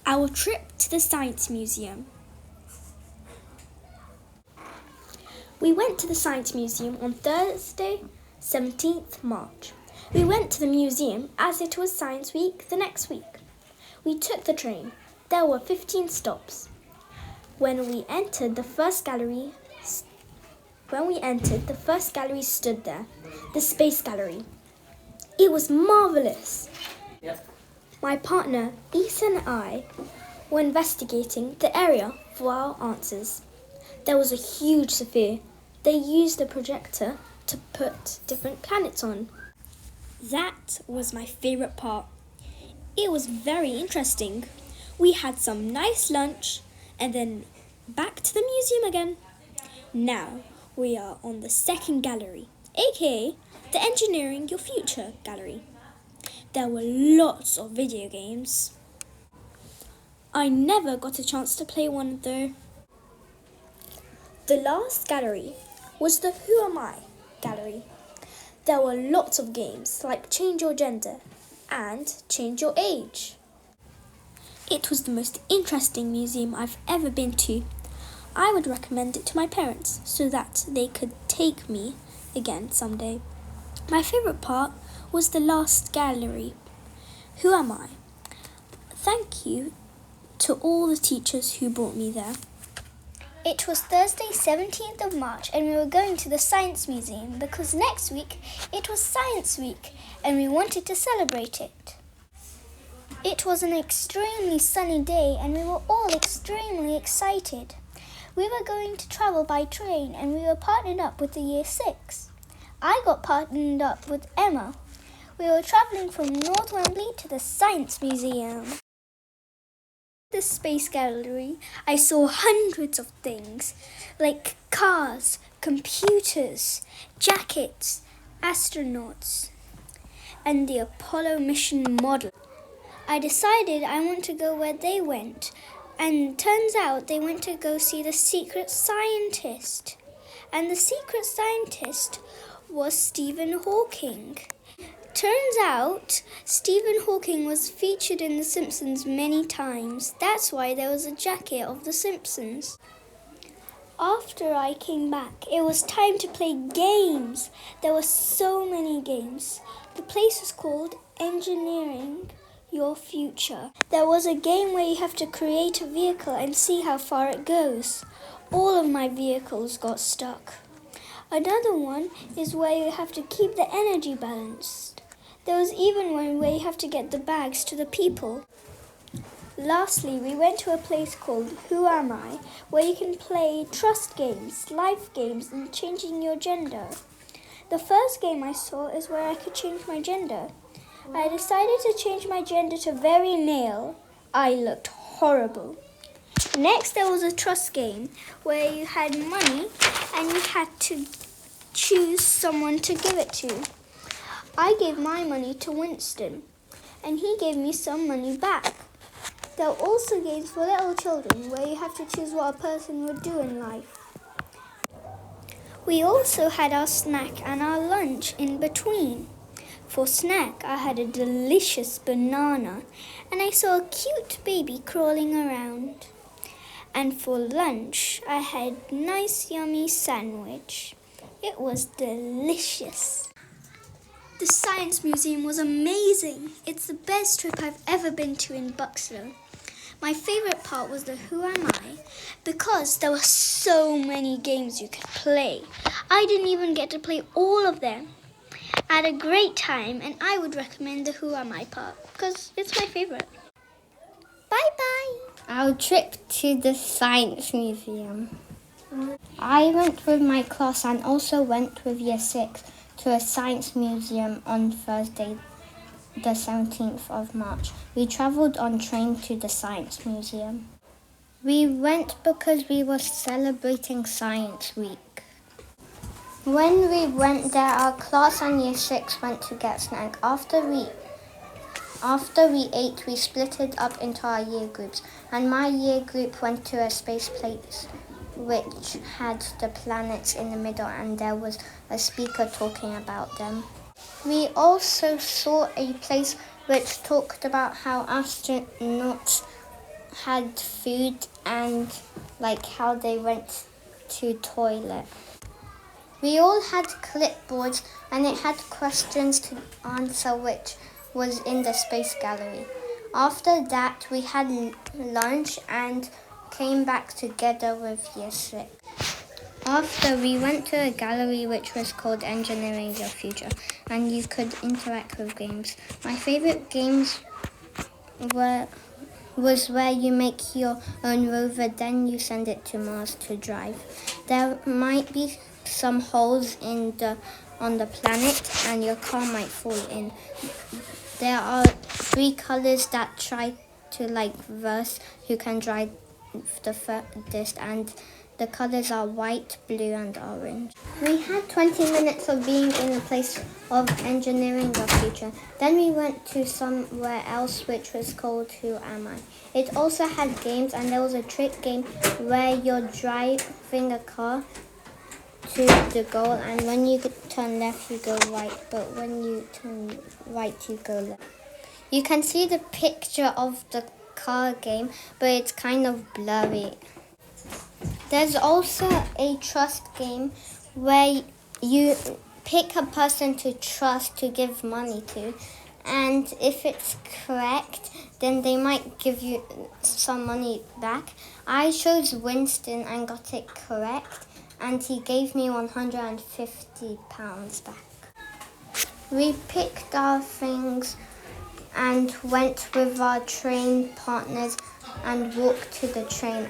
Our trip to the Science Museum. We went to the Science Museum on Thursday, 17th March. We went to the museum as it was Science Week the next week. We took the train. There were 15 stops. When we entered, the first gallery stood there, the Space Gallery. It was marvelous. Yep. My partner, Ethan and I were investigating the area for our answers. There was a huge sphere. They used a projector to put different planets on. That was my favourite part. It was very interesting. We had some nice lunch and then back to the museum again. Now we are on the second gallery, aka the Engineering Your Future gallery. There were lots of video games. I never got a chance to play one though. The last gallery was the Who Am I gallery. There were lots of games like Change Your Gender and Change Your Age. It was the most interesting museum I've ever been to. I would recommend it to my parents so that they could take me again someday. My favourite part was the last gallery, Who Am I? Thank you to all the teachers who brought me there. It was Thursday, 17th of March, and we were going to the Science Museum because next week it was Science Week and we wanted to celebrate it. It was an extremely sunny day and we were all extremely excited. We were going to travel by train and we were partnered up with the Year 6. I got partnered up with Emma. We were travelling from North Wembley to the Science Museum. The Space Gallery, I saw hundreds of things like cars, computers, jackets, astronauts, and the Apollo mission model. I decided I want to go where they went, and turns out they went to go see the secret scientist. And the secret scientist was Stephen Hawking. Turns out Stephen Hawking was featured in The Simpsons many times. That's why there was a jacket of The Simpsons. After I came back, it was time to play games. There were so many games. The place was called Engineering Your Future. There was a game where you have to create a vehicle and see how far it goes. All of my vehicles got stuck. Another one is where you have to keep the energy balanced. There was even one where you have to get the bags to the people. Lastly, we went to a place called Who Am I, where you can play trust games, life games, and changing your gender. The first game I saw is where I could change my gender. I decided to change my gender to very male. I looked horrible. Next, there was a trust game where you had money and you had to choose someone to give it to. I gave my money to Winston, and he gave me some money back. There are also games for little children where you have to choose what a person would do in life. We also had our snack and our lunch in between. For snack, I had a delicious banana, and I saw a cute baby crawling around. And for lunch, I had nice yummy sandwich. It was delicious. The Science Museum was amazing. It's the best trip I've ever been to in Buxlow. My favourite part was the Who Am I? Because there were so many games you could play. I didn't even get to play all of them. I had a great time and I would recommend the Who Am I part because it's my favourite. Bye-bye. Our trip to the Science Museum. I went with my class and also went with Year 6 to a science museum on Thursday, the 17th of March. We travelled on train to the Science Museum. We went because we were celebrating Science Week. When we went there, our class and Year 6 went to get snack. After we ate, we splitted up into our year groups, and my year group went to a space place which had the planets in the middle, and there was a speaker talking about them. We also saw a place which talked about how astronauts had food and like how they went to toilet. We all had clipboards and it had questions to answer which was in the space gallery. After that we had lunch and came back together with Year 6. After we went to a gallery which was called Engineering Your Future and you could interact with games. My favourite games was where you make your own rover, then you send it to Mars to drive. There might be some holes on the planet and your car might fall in. There are 3 colours that try to verse who can drive the furthest, and the colours are white, blue and orange. We had 20 minutes of being in a place of engineering the future. Then we went to somewhere else which was called Who Am I? It also had games and there was a trick game where you're driving a car to the goal, and when you turn left you go right, but when you turn right you go left. You can see the picture of the car game, but it's kind of blurry. There's also a trust game where you pick a person to trust to give money to, and if it's correct, then they might give you some money back. I chose Winston and got it correct, and he gave me £150 back. We picked our things and went with our train partners and walked to the train.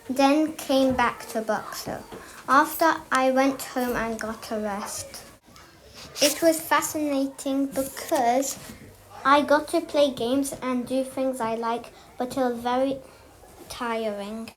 Then came back to Buxo. After I went home and got a rest. It was fascinating because I got to play games and do things I like, but it was very tiring.